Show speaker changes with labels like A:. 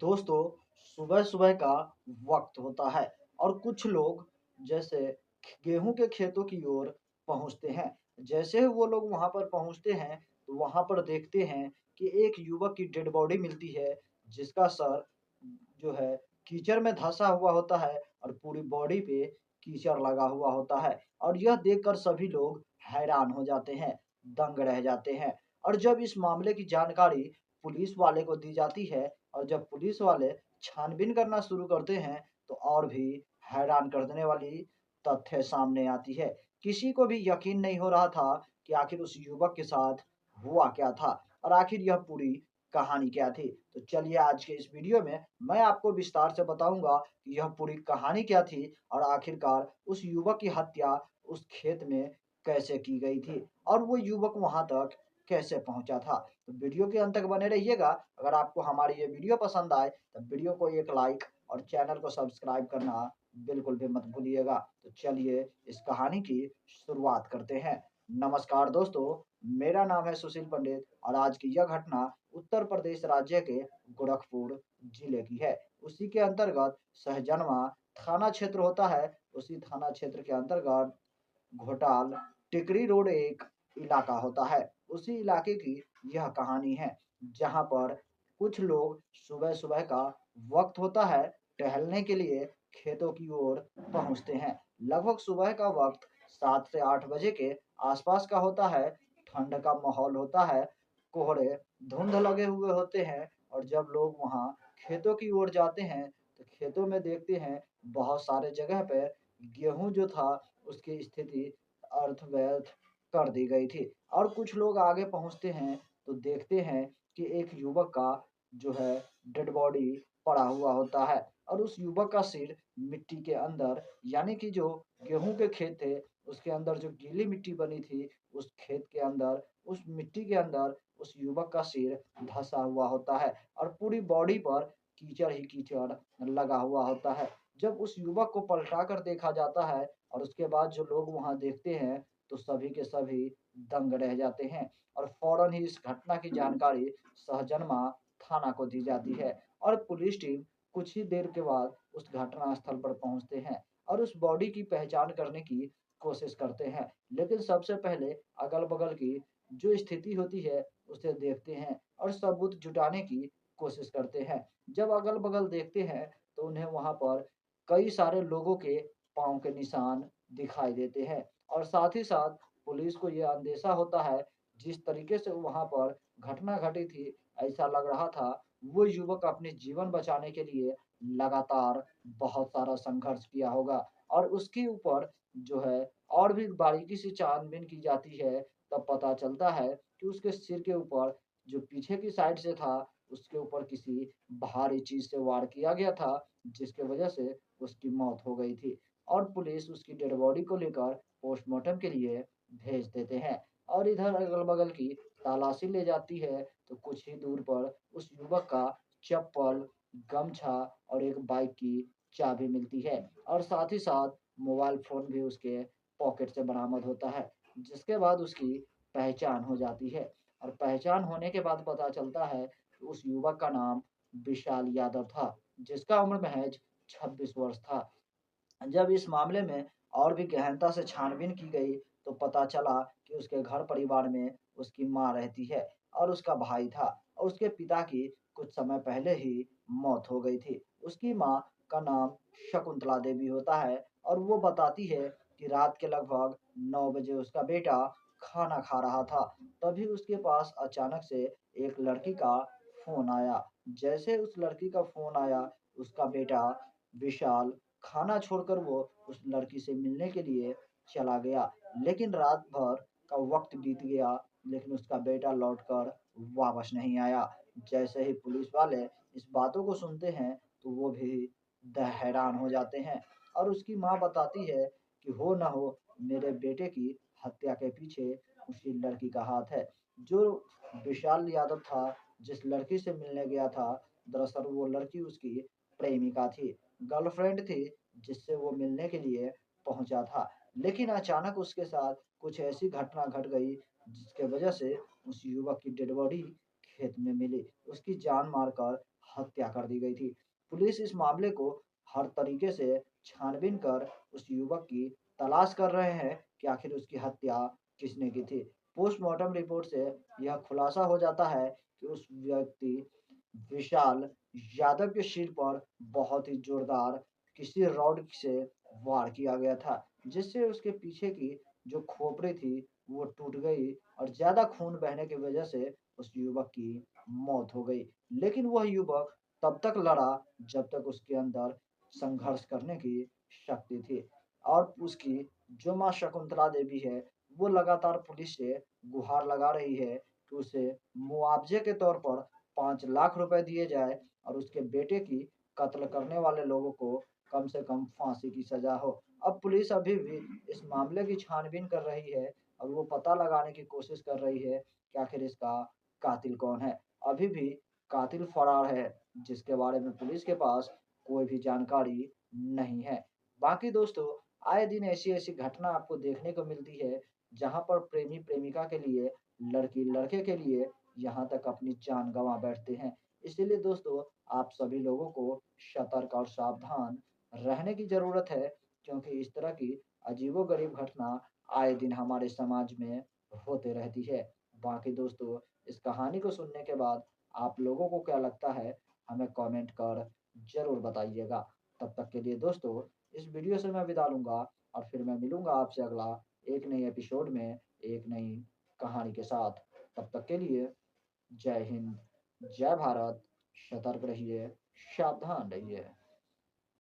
A: दोस्तों, सुबह-सुबह का वक़्त होता है और कुछ लोग जैसे गेहूँ के खेतों की ओर पहुँचते हैं। जैसे ही वो लोग वहाँ पर पहुँचते हैं, तो वहाँ पर देखते हैं कि एक युवक की डेड बॉडी मिलती है, जिसका सर जो है कीचड़ में धँसा हुआ होता है और पूरी बॉडी पे कीचड़ लगा हुआ होता है और यह देखकर सभी लोग हैरान हो जाते हैं, दंग रह जाते हैं। और जब इस मामले की जानकारी पुलिस वाले को दी जाती है और जब पुलिस वाले छानबीन करना शुरू करते हैं, तो और भी हैरान कर देने वाली तथ्य सामने आती है। किसी को भी यकीन नहीं हो रहा था कि आखिर उस युवक के साथ हुआ क्या था और आखिर यह पूरी कहानी क्या थी। तो चलिए आज के इस वीडियो में मैं आपको विस्तार से बताऊँगा कि यह पूरी कहानी क्या थी और आखिरकार उस युवक की हत्या उस खेत में कैसे की गई थी और वो युवक वहाँ तक कैसे पहुँचा था। तो वीडियो के अंत तक बने रहिएगा। अगर आपको हमारी ये वीडियो पसंद आए तो वीडियो को एक लाइक और चैनल को सब्सक्राइब करना बिल्कुल भी मत भूलिएगा। तो चलिए इस कहानी की शुरुआत करते हैं। नमस्कार दोस्तों, मेरा नाम है सुशील पंडित और आज की यह घटना उत्तर प्रदेश राज्य के गोरखपुर जिले की है। उसी के अंतर्गत सहजनवा थाना क्षेत्र होता है। उसी थाना क्षेत्र के अंतर्गत घोटाल टिकरी रोड एक इलाका होता है। उसी इलाके की यह कहानी है, जहाँ पर कुछ लोग सुबह-सुबह का वक़्त होता है, टहलने के लिए खेतों की ओर पहुँचते हैं। लगभग सुबह का वक़्त 7 से 8 बजे के आस-पास का होता है। ठंड का माहौल होता है, कोहरे, धुंध लगे हुए होते हैं और जब लोग वहाँ खेतों की ओर जाते हैं, तो खेतों में देखते हैं बहुत सारे जगह पे गेहूँ जो था उसकी स्थिति अर्थ-व्यर्थ कर दी गई थी और कुछ लोग आगे पहुँचते हैं तो देखते हैं कि एक युवक का जो है डेड बॉडी पड़ा हुआ होता है और उस युवक का सिर मिट्टी के अंदर यानी कि जो गेहूँ के खेत थे, उसके अंदर जो गीली मिट्टी बनी थी, उस खेत के अंदर, उस मिट्टी के अंदर उस युवक का सिर धँसा हुआ होता है और पूरी बॉडी पर कीचड़ ही कीचड़ लगा हुआ होता है। जब उस युवक को पलटा कर देखा जाता है और उसके बाद जो लोग वहाँ देखते हैं, तो सभी के सभी दंग रह जाते हैं और फ़ौरन ही इस घटना की जानकारी सहजनवा थाना को दी जाती है और पुलिस टीम कुछ ही देर के बाद उस घटना स्थल पर पहुँचते हैं और उस बॉडी की पहचान करने की कोशिश करते हैं। लेकिन सबसे पहले अगल-बगल की जो स्थिति होती है, उसे देखते हैं और सबूत जुटाने की कोशिश करते हैं। जब अगल-बगल देखते हैं, तो उन्हें वहाँ पर कई सारे लोगों के पाँव के निशान दिखाई देते हैं और साथ ही साथ पुलिस को यह अंदेशा होता है, जिस तरीके से वहाँ पर घटना घटी थी, ऐसा लग रहा था वो युवक अपने जीवन बचाने के लिए लगातार बहुत सारा संघर्ष किया होगा और उसके ऊपर जो है और भी बारीकी से छानबीन की जाती है, तब पता चलता है कि उसके सिर के ऊपर जो पीछे की साइड से था, उसके ऊपर किसी भारी चीज़ से वार किया गया था, जिसकी वजह से उसकी मौत हो गई थी और पुलिस उसकी डेड बॉडी को लेकर पोस्टमार्टम के लिए भेज देते हैं और इधर अगल-बगल की तलाशी ले जाती है, तो कुछ ही दूर पर उस युवक का चप्पल, गमछा और एक बाइक की चाबी मिलती है और साथ ही साथ मोबाइल फ़ोन भी उसके पॉकेट से बरामद होता है, जिसके बाद उसकी पहचान हो जाती है और पहचान होने के बाद पता चलता है कि उस युवक का नाम विशाल यादव था, जिसका उम्र महज़ 26 वर्ष था। जब इस मामले में और भी गहनता से छानबीन की गई, तो पता चला कि उसके घर परिवार में उसकी माँ रहती है और उसका भाई था और उसके पिता की कुछ समय पहले ही मौत हो गई थी। उसकी माँ का नाम शकुंतला देवी होता है और वो बताती है कि रात के लगभग 9 बजे उसका बेटा खाना खा रहा था। तभी उसके पास अचानक से एक लड़की का फ़ोन आया। जैसे उस लड़की का फ़ोन आया, उसका बेटा विशाल खाना छोड़कर वो उस लड़की से मिलने के लिए चला गया। लेकिन रात भर का वक़्त बीत गया, लेकिन उसका बेटा लौटकर वापस नहीं आया। जैसे ही पुलिस वाले इस बातों को सुनते हैं, तो वो भी हैरान हो जाते हैं और उसकी माँ बताती है कि हो ना हो मेरे बेटे की हत्या के पीछे उसी लड़की का हाथ है। जो विशाल यादव था, जिस लड़की से मिलने गया था, दरअसल वो लड़की उसकी प्रेमिका थी, गर्लफ्रेंड थी, जिससे वो मिलने के लिए पहुँचा था। लेकिन अचानक उसके साथ कुछ ऐसी घटना घट गई, जिसके वजह से उस युवक की डेड बॉडी खेत में मिली। उसकी जान मारकर हत्या कर दी गई थी। पुलिस इस मामले को हर तरीके से छानबीन कर उस युवक की तलाश कर रहे हैं कि आखिर उसकी हत्या किसने की थी। पोस्टमार्टम रिपोर्ट से यह खुलासा हो जाता है कि उस व्यक्ति विशाल यादव के सिर पर बहुत ही जोरदार किसी रॉड से वार किया गया था, जिससे उसके पीछे की जो खोपड़ी थी वो टूट गई और ज़्यादा खून बहने की वजह से उस युवक की मौत हो गई। लेकिन वह युवक तब तक लड़ा जब तक उसके अंदर संघर्ष करने की शक्ति थी। और उसकी जो माँ शकुंतला देवी है, वो लगातार पुलिस से गुहार लगा रही है कि उसे मुआवजे के तौर पर 5 लाख रुपए दिए जाए और उसके बेटे की कत्ल करने वाले लोगों को कम से कम फांसी की सजा हो। अब पुलिस अभी भी इस मामले की छानबीन कर रही है और वो पता लगाने की कोशिश कर रही है कि आखिर इसका कातिल कौन है। अभी भी कातिल फरार है, जिसके बारे में पुलिस के पास कोई भी जानकारी नहीं है। बाकी दोस्तों, आए दिन ऐसी-ऐसी घटना आपको देखने को मिलती है, जहाँ पर प्रेमी प्रेमिका के लिए, लड़की लड़के के लिए यहाँ तक अपनी जान गँवा बैठते हैं। इसीलिए दोस्तों, आप सभी लोगों को सतर्क और सावधान रहने की ज़रूरत है, क्योंकि इस तरह की अजीबो-गरीब घटना आए दिन हमारे समाज में होते रहती है। बाकी दोस्तों, इस कहानी को सुनने के बाद आप लोगों को क्या लगता है, हमें कमेंट कर ज़रूर बताइएगा। तब तक के लिए दोस्तों, इस वीडियो से मैं विदा लूँगा और फिर मैं मिलूँगा आपसे अगला एक नए एपिसोड में, एक नई कहानी के साथ। तब तक के लिए जय हिंद, जय भारत, सतर्क रहिए, सावधान रहिए।